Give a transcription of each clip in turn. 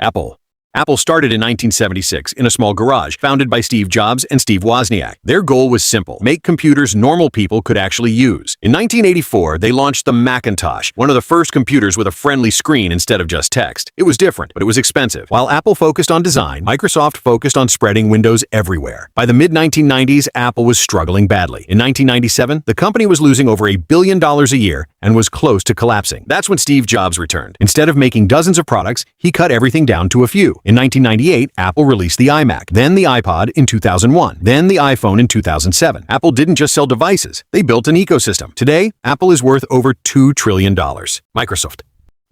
Apple. Apple started in 1976 in a small garage, founded by Steve Jobs and Steve Wozniak. Their goal was simple: make computers normal people could actually use. In 1984, they launched the Macintosh, one of the first computers with a friendly screen instead of just text. It was different, but it was expensive. While Apple focused on design, Microsoft focused on spreading Windows everywhere. By the mid-1990s, Apple was struggling badly. In 1997, the company was losing over $1 billion a year and was close to collapsing. That's when Steve Jobs returned. Instead of making dozens of products, he cut everything down to a few. In 1998, Apple released the iMac, then the iPod in 2001, then the iPhone in 2007. Apple didn't just sell devices, they built an ecosystem. Today, Apple is worth over $2 trillion. Microsoft.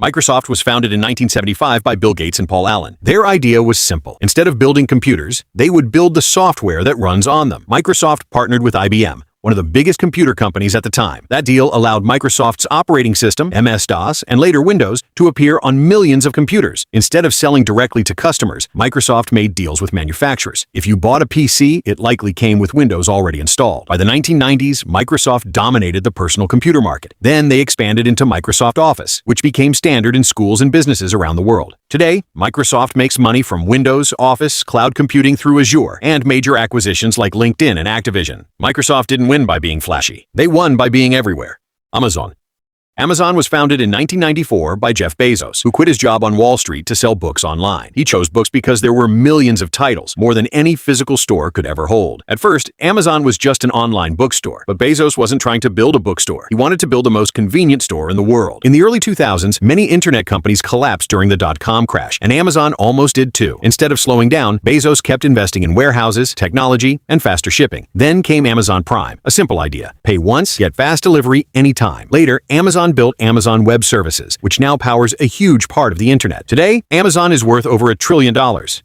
Microsoft was founded in 1975 by Bill Gates and Paul Allen. Their idea was simple. Instead of building computers, they would build the software that runs on them. Microsoft partnered with IBM, one of the biggest computer companies at the time. That deal allowed Microsoft's operating system, MS-DOS, and later Windows, to appear on millions of computers. Instead of selling directly to customers, Microsoft made deals with manufacturers. If you bought a PC, it likely came with Windows already installed. By the 1990s, Microsoft dominated the personal computer market. Then they expanded into Microsoft Office, which became standard in schools and businesses around the world. Today, Microsoft makes money from Windows, Office, cloud computing through Azure, and major acquisitions like LinkedIn and Activision. Microsoft didn't win by being flashy. They won by being everywhere. Amazon. Amazon was founded in 1994 by Jeff Bezos, who quit his job on Wall Street to sell books online. He chose books because there were millions of titles, more than any physical store could ever hold. At first, Amazon was just an online bookstore, but Bezos wasn't trying to build a bookstore. He wanted to build the most convenient store in the world. In the early 2000s, many internet companies collapsed during the dot-com crash, and Amazon almost did too. Instead of slowing down, Bezos kept investing in warehouses, technology, and faster shipping. Then came Amazon Prime, a simple idea: pay once, get fast delivery anytime. Later, Amazon built Amazon Web Services, which now powers a huge part of the internet. Today, Amazon is worth over $1 trillion.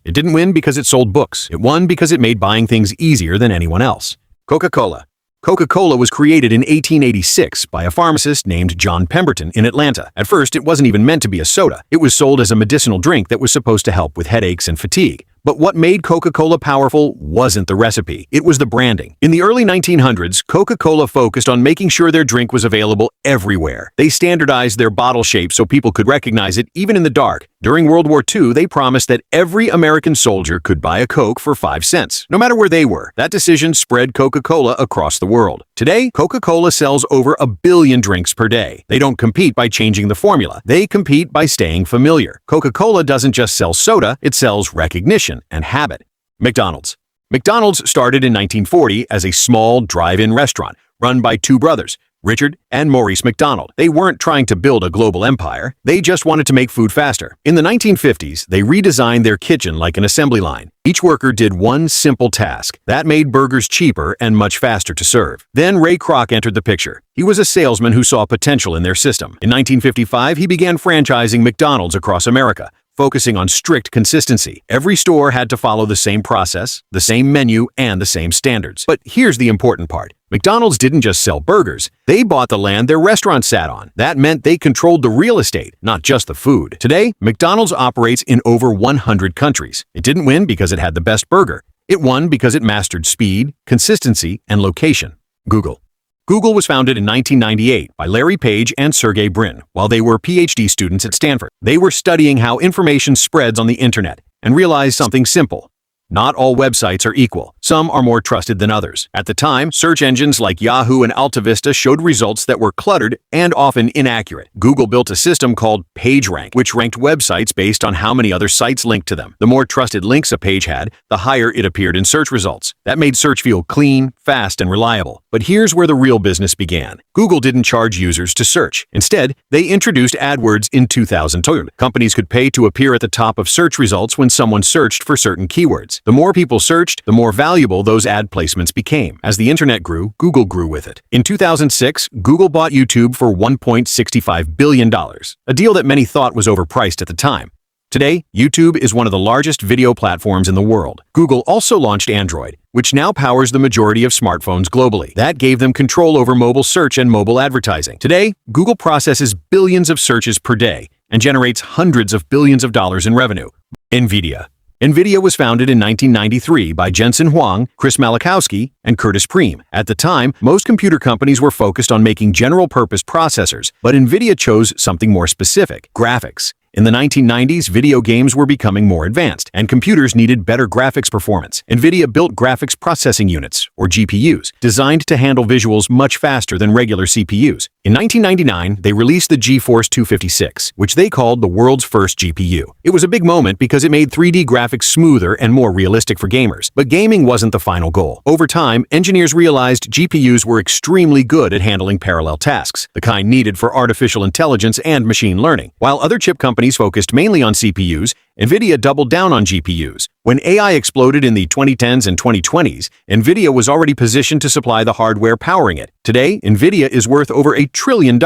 It didn't win because it sold books. It won because it made buying things easier than anyone else. Coca-Cola. Coca-Cola was created in 1886 by a pharmacist named John Pemberton in Atlanta. At first, it wasn't even meant to be a soda. It was sold as a medicinal drink that was supposed to help with headaches and fatigue. But what made Coca-Cola powerful wasn't the recipe, it was the branding. In the early 1900s, Coca-Cola focused on making sure their drink was available everywhere. They standardized their bottle shape so people could recognize it even in the dark. During World War II, they promised that every American soldier could buy a Coke for 5 cents, no matter where they were. That decision spread Coca-Cola across the world. Today, Coca-Cola sells over 1 billion drinks per day. They don't compete by changing the formula. They compete by staying familiar. Coca-Cola doesn't just sell soda, it sells recognition and habit. McDonald's. McDonald's started in 1940 as a small drive-in restaurant run by two brothers, Richard and Maurice McDonald. They weren't trying to build a global empire. They just wanted to make food faster. In the 1950s, they redesigned their kitchen like an assembly line. Each worker did one simple task. That made burgers cheaper and much faster to serve. Then Ray Kroc entered the picture. He was a salesman who saw potential in their system. In 1955, he began franchising McDonald's across America, focusing on strict consistency. Every store had to follow the same process, the same menu, and the same standards. But here's the important part. McDonald's didn't just sell burgers. They bought the land their restaurant sat on. That meant they controlled the real estate, not just the food. Today, McDonald's operates in over 100 countries. It didn't win because it had the best burger. It won because it mastered speed, consistency, and location. Google. Google was founded in 1998 by Larry Page and Sergey Brin while they were PhD students at Stanford. They were studying how information spreads on the internet and realized something simple. Not all websites are equal. Some are more trusted than others. At the time, search engines like Yahoo and AltaVista showed results that were cluttered and often inaccurate. Google built a system called PageRank, which ranked websites based on how many other sites linked to them. The more trusted links a page had, the higher it appeared in search results. That made search feel clean, fast, and reliable. But here's where the real business began. Google didn't charge users to search. Instead, they introduced AdWords in 2002. Companies could pay to appear at the top of search results when someone searched for certain keywords. The more people searched, the more valuable those ad placements became. As the internet grew, Google grew with it. In 2006, Google bought YouTube for $1.65 billion, a deal that many thought was overpriced at the time. Today, YouTube is one of the largest video platforms in the world. Google also launched Android, which now powers the majority of smartphones globally. That gave them control over mobile search and mobile advertising. Today, Google processes billions of searches per day and generates hundreds of billions of dollars in revenue. NVIDIA. NVIDIA was founded in 1993 by Jensen Huang, Chris Malachowski, and Curtis Preem. At the time, most computer companies were focused on making general-purpose processors, but NVIDIA chose something more specific: graphics. In the 1990s, video games were becoming more advanced, and computers needed better graphics performance. NVIDIA built graphics processing units, or GPUs, designed to handle visuals much faster than regular CPUs. In 1999, they released the GeForce 256, which they called the world's first GPU. It was a big moment because it made 3D graphics smoother and more realistic for gamers. But gaming wasn't the final goal. Over time, engineers realized GPUs were extremely good at handling parallel tasks, the kind needed for artificial intelligence and machine learning. While other chip companies focused mainly on CPUs, NVIDIA doubled down on GPUs. When AI exploded in the 2010s and 2020s, NVIDIA was already positioned to supply the hardware powering it. Today, NVIDIA is worth over $1 trillion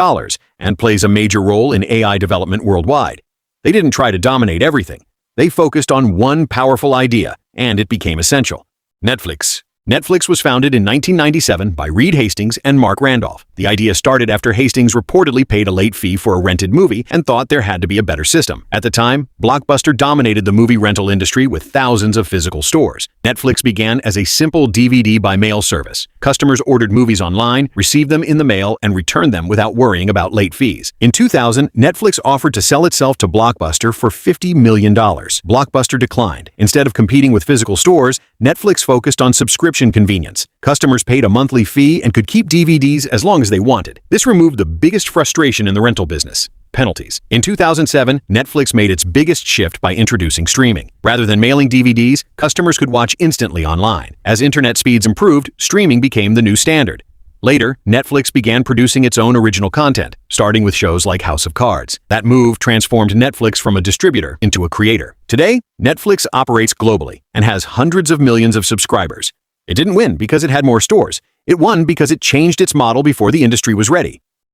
and plays a major role in AI development worldwide. They didn't try to dominate everything. They focused on one powerful idea, and it became essential. Netflix. Netflix was founded in 1997 by Reed Hastings and Mark Randolph. The idea started after Hastings reportedly paid a late fee for a rented movie and thought there had to be a better system. At the time, Blockbuster dominated the movie rental industry with thousands of physical stores. Netflix began as a simple DVD by mail service. Customers ordered movies online, received them in the mail, and returned them without worrying about late fees. In 2000, Netflix offered to sell itself to Blockbuster for $50 million. Blockbuster declined. Instead of competing with physical stores, Netflix focused on subscription convenience. Customers paid a monthly fee and could keep DVDs as long as they wanted. This removed the biggest frustration in the rental business: penalties. In 2007, Netflix made its biggest shift by introducing streaming. Rather than mailing DVDs, customers could watch instantly online. As internet speeds improved, streaming became the new standard. Later, Netflix began producing its own original content, starting with shows like House of Cards. That move transformed Netflix from a distributor into a creator. Today, Netflix operates globally and has hundreds of millions of subscribers. It didn't win because it had more stores. It won because it changed its model before the industry was ready.